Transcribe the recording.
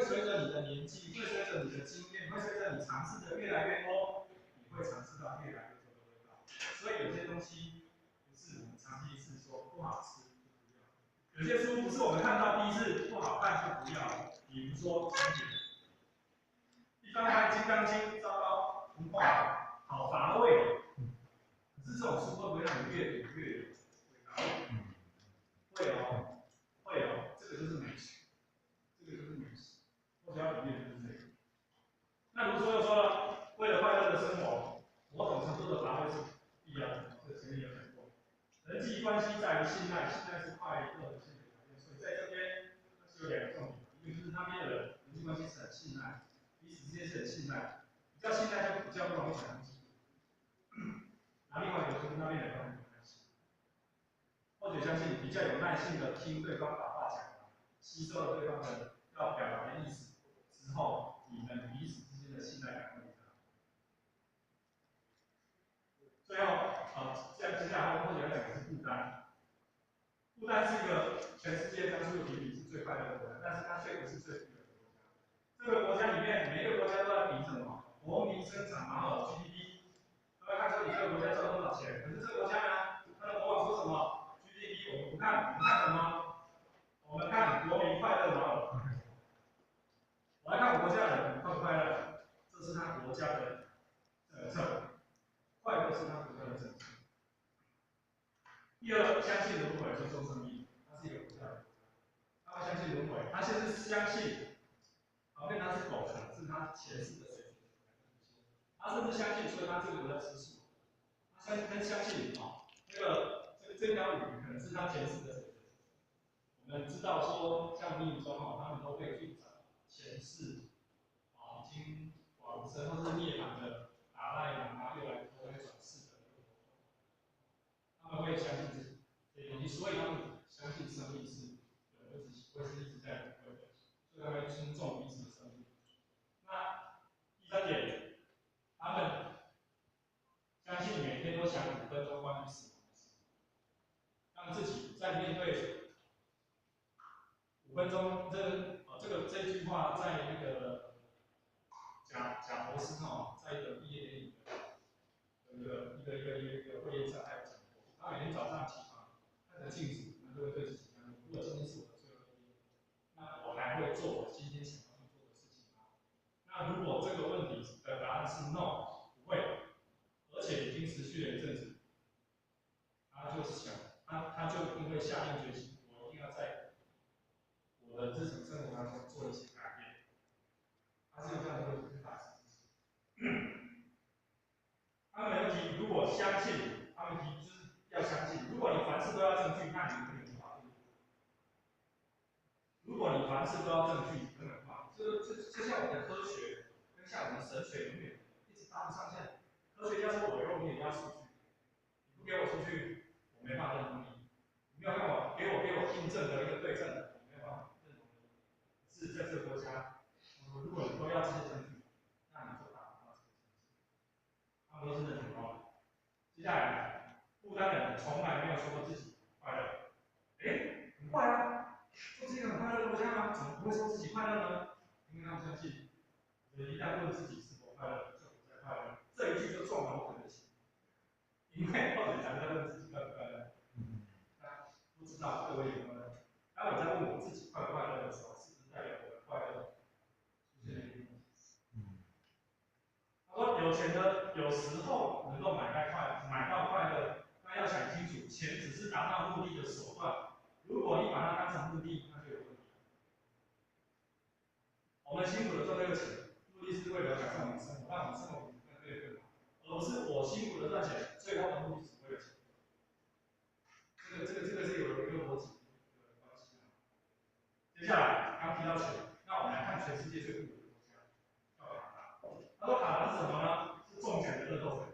会随着你的年纪，会随着你的经验，会随着你尝试的越来越多，你会尝试到越来越多的味道。所以有些东西不是我们长期是说不好吃就不要，有些书不是我们看到第一次不好看就不要。比如说经典，一翻开《金刚经》，糟糕，不画，好乏味。可是这种书会不会让你越读越有味道？会哦，会哦，这个就是美食，这个就是美食。我想要比喻的就是这个。那如果说又说了，为了快乐的生活，某种程度的乏味是必要的，这前面有讲过。人际关系在于信赖，信赖是快乐的先决条件。所以在这边是有两个重点，一个就是那边的人际关系是很信赖，彼此之间是很信赖，比较信赖就比较不容易产生嫉妒。那另外一个就是那边的人很有耐心，或者相信比较有耐心的听对方把话讲完，吸收了对方的要表达的意思之后，你们彼此之间的信赖感会比较好。最后，接下来或者要讲的是不丹。不丹是一个全世界当初的评比是最快乐的国家，但是它却不是最富有的国家。这个国家里面，每个国家都在比什么？国民生产，然后 GDP。都要看说你这个国家赚多少钱。可是这个国家呢，它的国王说什么 GDP 我们不看，我们看什么？我们看国民快乐吗？我来看我国家的人快不快乐，这是他国家的政策，快乐是他国家的政策。第二，相信轮回是众生命，它是一个国家的国家，他会相信轮回，他先是相信，旁边他是狗城，是他前世的水平，他甚至相信，所以他这个国家吃素，他相信这条鱼可能是他前世的水平。我们知道说，像密宗他们都会去找前世已经往生或是涅槃的达赖喇嘛又来投胎转世的，他们会相信这些东西，所以他们相信生命是会是一直在轮回的，所以他们尊重彼此的生命。那第三点，他们相信每天都想5分钟关于死亡的事，让自己在面对5分钟这句话，在那个贾博士在一个毕业典礼的一个会议上，他有讲过，他每天早上起床看着镜子，他就会对自己讲：如果今天是我的最后一天，那我还会做我今天想要去做的事情吗？那如果这个问题的答案是 no， 不会，而且已经持续了一阵子，他就是想，他就因为下定决心，我一定要在我的日常生活当中做一些改变。他是有这样的一个法师。他们的问题，如果相信，他们提就是要相信，如果你凡事都要证据，那你根本无法进步。如果你凡事都要证据，根本无法。就像我们的科学，跟像我们的神学永远一直搭不上线。科学家说我用你也要数据，你不给我数据，我没办法认同你。你没有办法给我印证的一个对证，我没有办法认同你。是在这个国家，如果你都要这些证据，那你就达不到这个层次。他们都是认同高的。接下来，不丹人从来没有说过自己快乐。很快啊，这是一个很快乐的国家吗？怎么不会说自己快乐呢？因为他们相信，一旦问自己是否快乐，就不再快乐。这一句就撞了我们的心，因为或者常在问自己快不快乐。不知道各位有没有？当我在问我自己快不快乐的时候，是不是代表我的快乐出现了一个问题？他说，有钱的有时候能够买到快乐，那要想清楚，钱只是达到目的的手段。如果你把它当成目的，那就有问题。我们辛苦的赚这个钱，目的是为了改善我们的生活，让我们生活更更好，而不是我辛苦的赚钱，最后的目的只为了钱。这个是有一个逻辑的关系啊。接下来刚提到钱，那我们来看全世界最富有的国家，叫卡达。他说卡达是什么呢？是重钱的恶斗城。